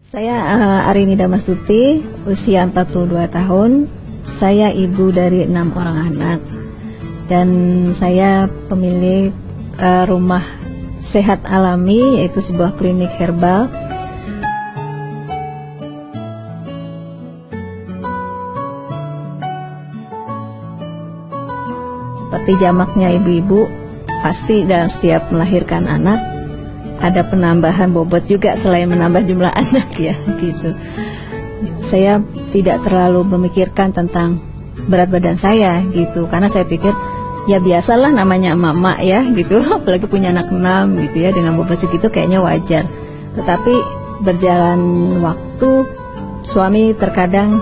Saya Arini Damasuti, usia 42 tahun. Saya ibu dari 6 orang anak. Dan saya pemilik rumah sehat alami, yaitu sebuah klinik herbal. Seperti jamaknya ibu-ibu, pasti dalam setiap melahirkan anak ada penambahan bobot juga selain menambah jumlah anak ya gitu. Saya tidak terlalu memikirkan tentang berat badan saya gitu, karena saya pikir ya biasalah namanya emak-emak ya gitu, apalagi punya anak 6 gitu ya, dengan bobot segitu kayaknya wajar. Tetapi berjalan waktu, suami terkadang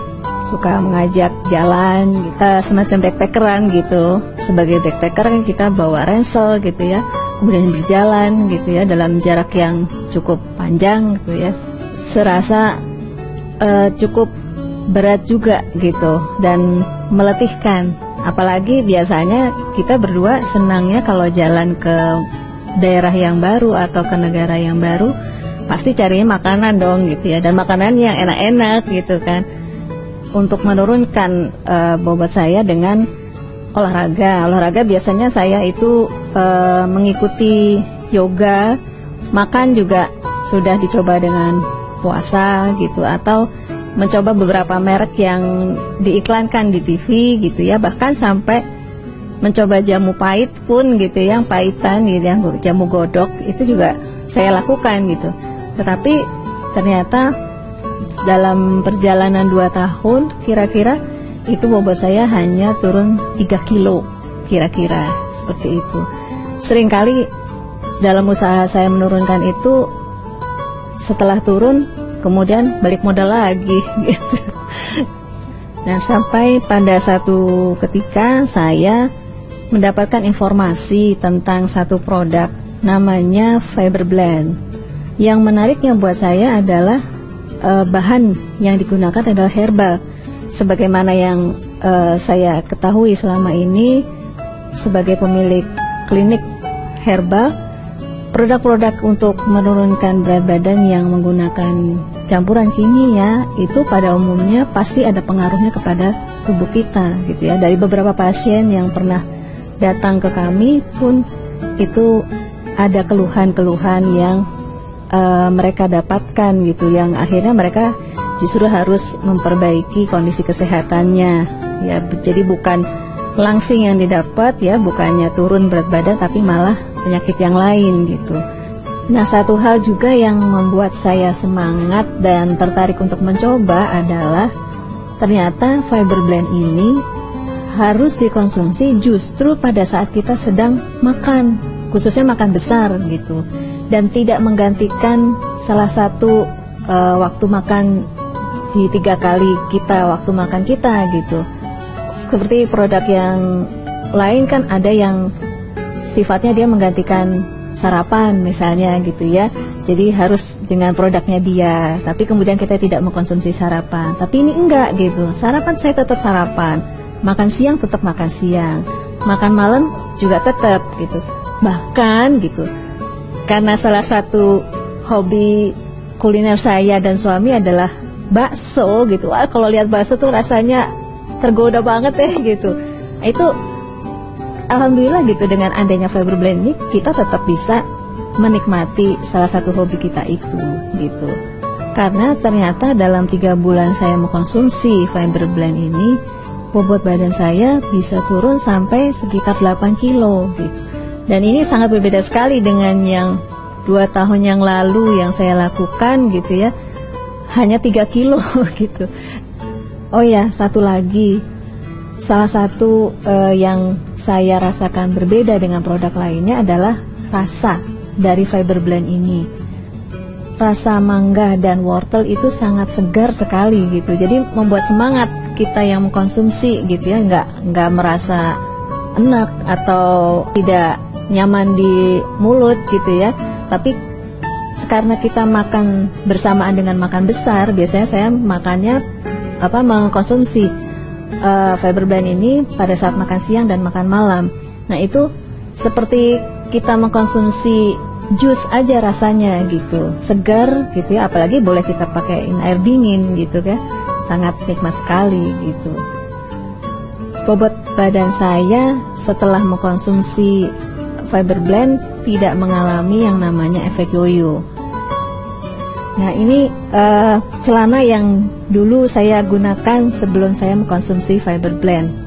suka mengajak jalan, kita semacam backpackeran gitu. Sebagai backpacker kan kita bawa ransel gitu ya, kemudian berjalan gitu ya dalam jarak yang cukup panjang gitu ya. Serasa cukup berat juga gitu dan meletihkan. Apalagi biasanya kita berdua senangnya kalau jalan ke daerah yang baru atau ke negara yang baru, pasti carinya makanan dong gitu ya, dan makanan yang enak-enak gitu kan. Untuk menurunkan bobot saya dengan olahraga biasanya saya itu mengikuti yoga, makan juga sudah dicoba dengan puasa gitu, atau mencoba beberapa merek yang diiklankan di TV gitu ya, bahkan sampai mencoba jamu pahit pun gitu, yang pahitan gitu, yang jamu godok itu juga saya lakukan gitu. Tetapi ternyata dalam perjalanan 2 tahun kira-kira itu bobot saya hanya turun 3 kilo kira-kira seperti itu. Seringkali dalam usaha saya menurunkan itu, setelah turun kemudian balik modal lagi gitu. Nah, sampai pada satu ketika saya mendapatkan informasi tentang satu produk namanya Fiber Blend. Yang menariknya buat saya adalah bahan yang digunakan adalah herbal. Sebagaimana yang saya ketahui selama ini sebagai pemilik klinik herbal, produk-produk untuk menurunkan berat badan yang menggunakan campuran kimia itu pada umumnya pasti ada pengaruhnya kepada tubuh kita gitu ya. Dari beberapa pasien yang pernah datang ke kami pun itu ada keluhan-keluhan yang mereka dapatkan gitu, yang akhirnya mereka justru harus memperbaiki kondisi kesehatannya ya. Jadi bukan langsing yang didapat ya, bukannya turun berat badan tapi malah penyakit yang lain gitu. Nah, satu hal juga yang membuat saya semangat dan tertarik untuk mencoba adalah ternyata Fiber Blend ini harus dikonsumsi justru pada saat kita sedang makan, khususnya makan besar gitu, dan tidak menggantikan salah satu waktu makan di 3 kali waktu makan kita gitu. Seperti produk yang lain kan ada yang sifatnya dia menggantikan sarapan misalnya gitu ya, jadi harus dengan produknya dia, tapi kemudian kita tidak mengkonsumsi sarapan. Tapi ini enggak gitu, sarapan saya tetap sarapan, makan siang tetap makan siang, makan malam juga tetap gitu. Bahkan gitu, karena salah satu hobi kuliner saya dan suami adalah bakso gitu. Wah, kalau lihat bakso tuh rasanya tergoda banget gitu. Nah, itu alhamdulillah gitu, dengan adanya Fiber Blend ini kita tetap bisa menikmati salah satu hobi kita itu gitu. Karena ternyata dalam 3 bulan saya mengkonsumsi Fiber Blend ini, bobot badan saya bisa turun sampai sekitar 8 kilo gitu. Dan ini sangat berbeda sekali dengan yang 2 tahun yang lalu yang saya lakukan gitu ya, hanya 3 kilo gitu. Oh ya, satu lagi, salah satu yang saya rasakan berbeda dengan produk lainnya adalah rasa dari Fiber Blend ini. Rasa mangga dan wortel itu sangat segar sekali gitu. Jadi membuat semangat kita yang mengkonsumsi gitu ya, nggak merasa enak atau tidak nyaman di mulut gitu ya. Tapi karena kita makan bersamaan dengan makan besar, biasanya saya makannya mengkonsumsi Fiber Blend ini pada saat makan siang dan makan malam. Nah, itu seperti kita mengkonsumsi jus aja rasanya gitu, segar gitu ya, apalagi boleh kita pakaiin air dingin gitu kan, sangat nikmat sekali gitu. Bobot badan saya setelah mengkonsumsi Fiber Blend tidak mengalami yang namanya efek yoyo. Nah ini celana yang dulu saya gunakan sebelum saya mengkonsumsi Fiber Blend.